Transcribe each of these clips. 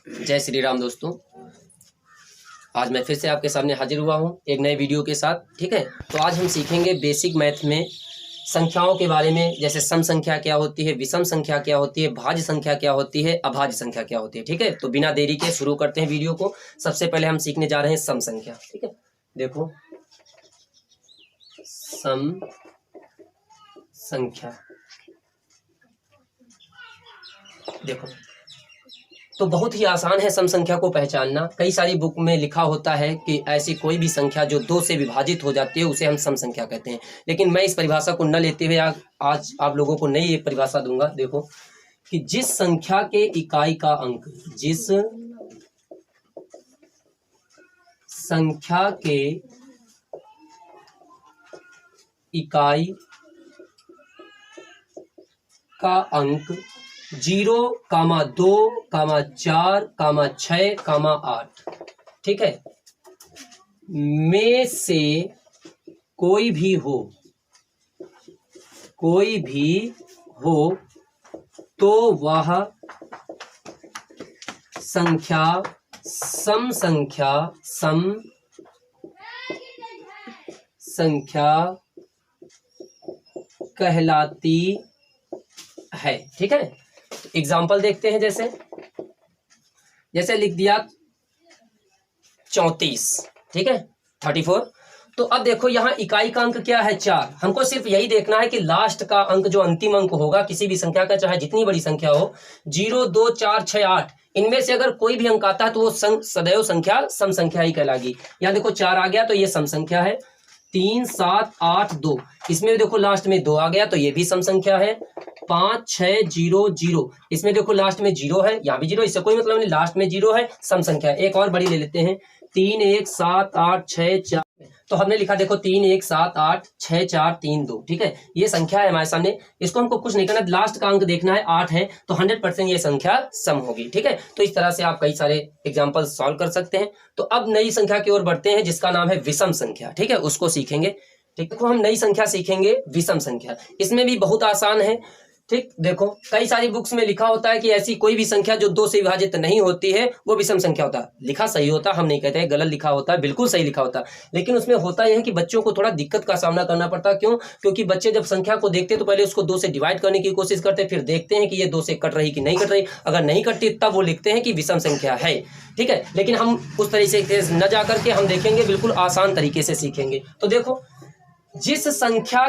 जय श्री राम दोस्तों। आज मैं फिर से आपके सामने हाजिर हुआ हूँ एक नए वीडियो के साथ। ठीक है, तो आज हम सीखेंगे बेसिक मैथ में संख्याओं के बारे में, जैसे सम संख्या क्या होती है, विषम संख्या क्या होती है, भाज्य संख्या क्या होती है, अभाज्य संख्या क्या होती है। ठीक है, तो बिना देरी के शुरू करते हैं वीडियो को। सबसे पहले हम सीखने जा रहे हैं सम संख्या। ठीक है, देखो सम संख्या, देखो तो बहुत ही आसान है सम संख्या को पहचानना। कई सारी बुक में लिखा होता है कि ऐसी कोई भी संख्या जो 2 से विभाजित हो जाती है उसे हम सम संख्या कहते हैं, लेकिन मैं इस परिभाषा को न लेते हुए आज आप लोगों को नई एक परिभाषा दूंगा। देखो कि जिस संख्या के इकाई का अंक, जिस संख्या के इकाई का अंक 0, 2, 4, 6, 8, ठीक है, में से कोई भी हो तो वह संख्या सम संख्या कहलाती है। ठीक है, एग्जाम्पल देखते हैं। जैसे लिख दिया 34, ठीक है, 34। तो अब देखो यहाँ इकाई का अंक क्या है, 4। हमको सिर्फ यही देखना है कि लास्ट का अंक जो अंतिम अंक होगा किसी भी संख्या का, चाहे जितनी बड़ी संख्या हो, 0, 2, 4, 6, 8, इनमें से अगर कोई भी अंक आता है तो वो सदैव संख्या सम संख्या ही कहलाएगी। यहाँ देखो 4 आ गया तो ये सम संख्या है। 3, 7, 8, 2, इसमें देखो लास्ट में 2 आ गया तो ये भी सम संख्या है। 5, 6, 0, 0, इसमें देखो लास्ट में 0 है, यहाँ भी 0, इससे कोई मतलब नहीं, लास्ट में 0 है, सम संख्या। एक और बड़ी ले लेते हैं, 3, 1, 7, 8, 6, 4, तो हमने लिखा देखो 3, 1, 7, 8, 6, 4, 3, 2, ठीक है, ये संख्या है हमारे सामने। इसको हमको कुछ नहीं करना, लास्ट का अंक देखना है, 8 है, तो 100% ये संख्या सम होगी। ठीक है, तो इस तरह से आप कई सारे एग्जाम्पल सॉल्व कर सकते हैं। तो अब नई संख्या की ओर बढ़ते हैं जिसका नाम है विषम संख्या। ठीक है, उसको सीखेंगे। ठीक, देखो हम नई संख्या सीखेंगे विषम संख्या। इसमें भी बहुत आसान है। ठीक, देखो कई सारी बुक्स में लिखा होता है कि ऐसी कोई भी संख्या जो 2 से विभाजित नहीं होती है वो विषम संख्या होता है। लिखा सही होता है, हम नहीं कहते हैं गलत लिखा होता है, बिल्कुल सही लिखा होता है, लेकिन उसमें होता यह है कि बच्चों को थोड़ा दिक्कत का सामना करना पड़ता है। क्यों? क्योंकि बच्चे जब संख्या को देखते हैं तो पहले उसको 2 से डिवाइड करने की कोशिश करते हैं, फिर देखते हैं कि ये 2 से कट रही कि नहीं कट रही। अगर नहीं कटती तब वो लिखते हैं कि विषम संख्या है। ठीक है, लेकिन हम उस तरीके से न जा करके हम देखेंगे, बिल्कुल आसान तरीके से सीखेंगे। तो देखो जिस संख्या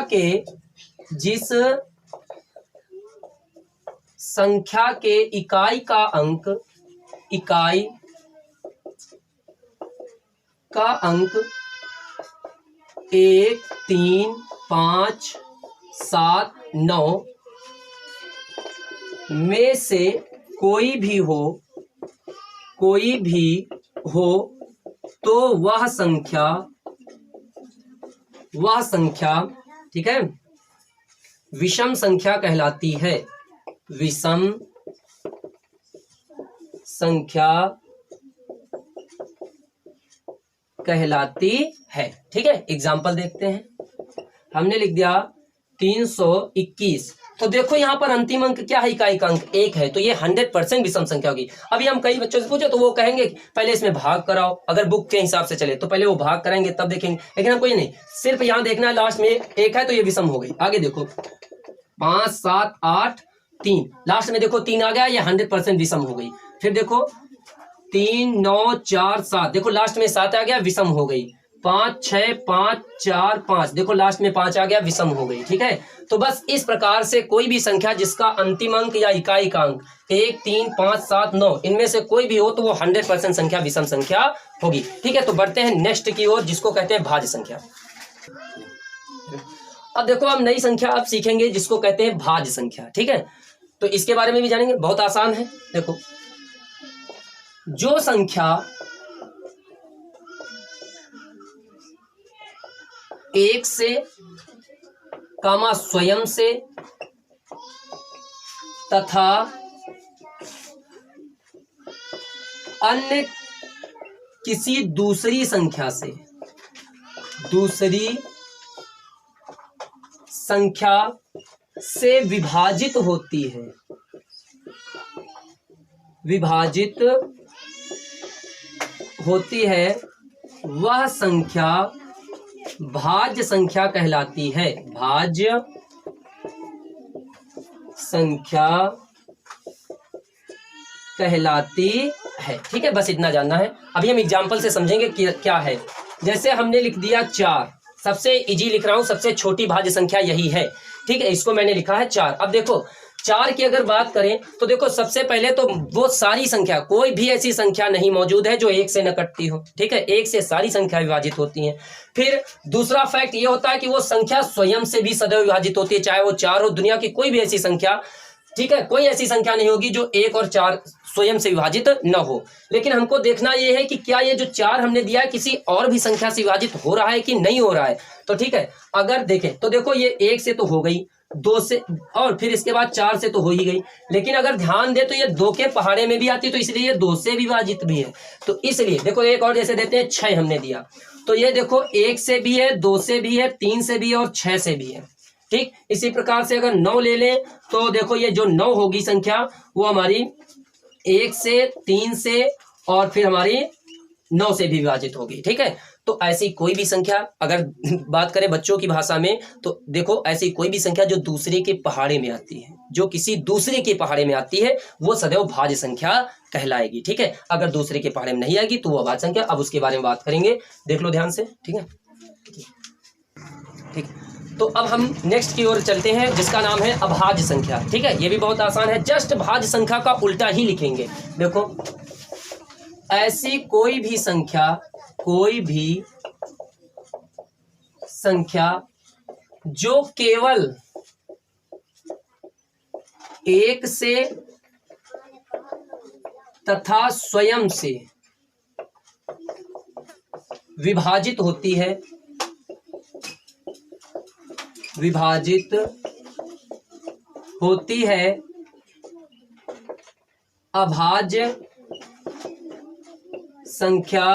के इकाई का अंक 1, 3, 5, 7, 9 में से कोई भी हो तो वह संख्या, ठीक है, विषम संख्या कहलाती है। विषम संख्या कहलाती है। ठीक है, एग्जाम्पल देखते हैं। हमने लिख दिया 321, तो देखो यहाँ पर अंतिम अंक क्या है, इकाई का अंक 1 है, तो ये 100% विषम संख्या होगी। अभी हम कई बच्चों से पूछे तो वो कहेंगे पहले इसमें भाग कराओ, अगर बुक के हिसाब से चले तो पहले वो भाग कराएंगे तब देखेंगे, लेकिन हमको ये नहीं, सिर्फ यहाँ देखना है लास्ट में 1 है तो ये विषम हो गई। आगे देखो 5, 7, 8, 3, लास्ट में देखो 3 आ गया, ये 100% विषम हो गई। फिर देखो 3, 9, 4, 7, देखो लास्ट में 7 आ गया, विषम हो गई। 5, 6, 5, 4, 5, देखो लास्ट में 5 आ गया, विषम हो गई। ठीक है, तो बस इस प्रकार से कोई भी संख्या जिसका अंतिम अंक या इकाई का अंक 1, 3, 5, 7, 9 इनमें से कोई भी हो तो वो 100% संख्या विषम संख्या होगी। ठीक है, तो बढ़ते हैं नेक्स्ट की ओर जिसको कहते हैं भाज्य संख्या। अब देखो हम नई संख्या अब सीखेंगे जिसको कहते हैं भाज्य संख्या। ठीक है, तो इसके बारे में भी जानेंगे, बहुत आसान है। देखो जो संख्या 1 से, स्वयं से तथा अन्य किसी दूसरी संख्या से विभाजित होती है वह संख्या भाज्य संख्या कहलाती है। भाज्य संख्या कहलाती है। ठीक है, बस इतना जानना है। अभी हम एग्जाम्पल से समझेंगे कि क्या है। जैसे हमने लिख दिया 4, सबसे इजी लिख रहा हूं, सबसे छोटी भाज्य संख्या यही है। ठीक है, इसको मैंने लिखा है 4। अब देखो 4 की अगर बात करें तो देखो सबसे पहले तो वो सारी संख्या, कोई भी ऐसी संख्या नहीं मौजूद है जो 1 से न कटती हो। ठीक है, 1 से सारी संख्या विभाजित होती हैं। फिर दूसरा फैक्ट ये होता है कि वो संख्या स्वयं से भी सदैव विभाजित होती है, चाहे वो 4 हो। दुनिया की कोई भी ऐसी संख्या, ठीक है, कोई ऐसी संख्या नहीं होगी जो 1 और 4 स्वयं से विभाजित न हो। लेकिन हमको देखना यह है कि क्या ये जो 4 हमने दिया है किसी और भी संख्या से विभाजित हो रहा है कि नहीं हो रहा है। तो ठीक है, अगर देखें तो देखो ये 1 से तो हो गई, 2 से, और फिर इसके बाद 4 से तो हो ही गई। लेकिन अगर ध्यान दे तो ये 2 के पहाड़े में भी आती है, तो इसलिए ये 2 से विभाजित भी है। तो इसलिए देखो एक और जैसे देते हैं 6 हमने दिया, तो ये देखो 1 से भी है, 2 से भी है, 3 से भी है और 6 से भी है। ठीक, इसी प्रकार से अगर 9 ले लें तो देखो ये जो 9 होगी संख्या वो हमारी 1 से, 3 से और फिर हमारी 9 से भी विभाजित होगी। ठीक है, तो ऐसी कोई भी संख्या, अगर बात करें बच्चों की भाषा में, तो देखो ऐसी कोई भी संख्या जो दूसरे के पहाड़े में आती है, जो किसी दूसरे के पहाड़े में आती है, वो सदैव भाज्य संख्या कहलाएगी। ठीक है, अगर दूसरे के पहाड़े में नहीं आएगी तो वो अभाज्य संख्या। अब उसके बारे में बात करेंगे, देख लो ध्यान से। ठीक है, ठीक, तो अब हम नेक्स्ट की ओर चलते हैं जिसका नाम है अभाज्य संख्या। ठीक है, ये भी बहुत आसान है, जस्ट भाज्य संख्या का उल्टा ही लिखेंगे। देखो ऐसी कोई भी संख्या, कोई भी संख्या जो केवल 1 से तथा स्वयं से विभाजित होती है, विभाजित होती है, अभाज्य संख्या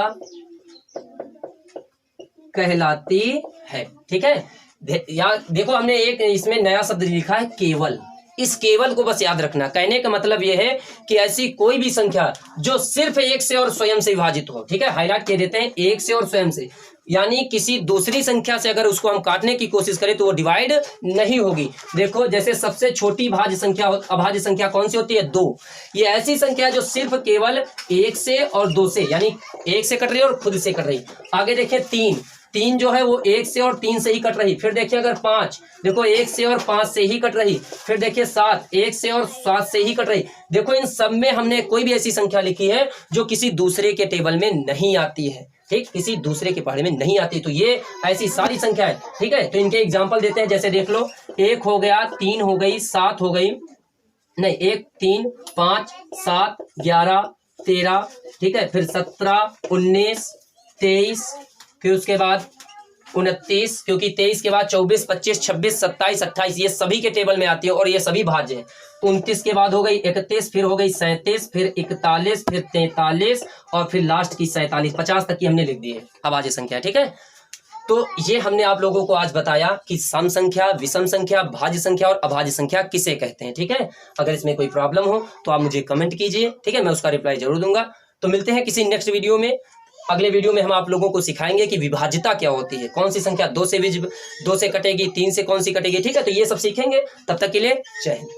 कहलाती है। ठीक है, यहाँ देखो हमने एक इसमें नया शब्द लिखा है केवल। इस केवल को बस याद रखना। कहने का मतलब यह है कि ऐसी कोई भी संख्या जो सिर्फ 1 से और स्वयं से विभाजित हो। ठीक है, हाईलाइट कर देते हैं, 1 से और स्वयं से, यानी किसी दूसरी संख्या से अगर उसको हम काटने की कोशिश करें तो वो डिवाइड नहीं होगी। देखो जैसे सबसे छोटी भाज्य संख्या, अभाज्य संख्या कौन सी होती है? 2। ये ऐसी संख्या जो सिर्फ केवल 1 से और 2 से, यानी 1 से कट रही है और खुद से कट रही। आगे देखिए 3 जो है वो 1 से और 3 से ही कट रही। फिर देखिए अगर 5, देखो 1 से और 5 से ही कट रही। फिर देखिए 7, 1 से और 7 से ही कट रही। देखो इन सब में हमने कोई भी ऐसी संख्या लिखी है जो किसी दूसरे के टेबल में नहीं आती है। ठीक, किसी दूसरे के पहाड़े में नहीं आती, तो ये ऐसी सारी संख्या है। ठीक है, तो इनके एग्जाम्पल देते हैं। जैसे देख लो, 1 हो गया, 3 हो गई, 7 हो गई, नहीं 1, 3, 5, 7, 11, 13, ठीक है, फिर 17, 19, 23, फिर उसके बाद 29, क्योंकि 23 के बाद 24, 25, 26, 27, 28 ये सभी के टेबल में आती है और ये सभी भाज्य हैं। 29 के बाद हो गई 31, फिर हो गई 37, फिर 41, फिर 43 और फिर लास्ट की 47, 50 तक की हमने लिख दी है अभाज्य संख्या। ठीक है, तो ये हमने आप लोगों को आज बताया कि सम संख्या, विषम संख्या, भाज्य संख्या और अभाज्य संख्या किसे कहते हैं। ठीक है, अगर इसमें कोई प्रॉब्लम हो तो आप मुझे कमेंट कीजिए। ठीक है, मैं उसका रिप्लाई जरूर दूंगा। तो मिलते हैं किसी नेक्स्ट वीडियो में। अगले वीडियो में हम आप लोगों को सिखाएंगे कि विभाज्यता क्या होती है, कौन सी संख्या 2 से कटेगी, 3 से कौन सी कटेगी। ठीक है, तो ये सब सीखेंगे। तब तक के लिए जय हिंद।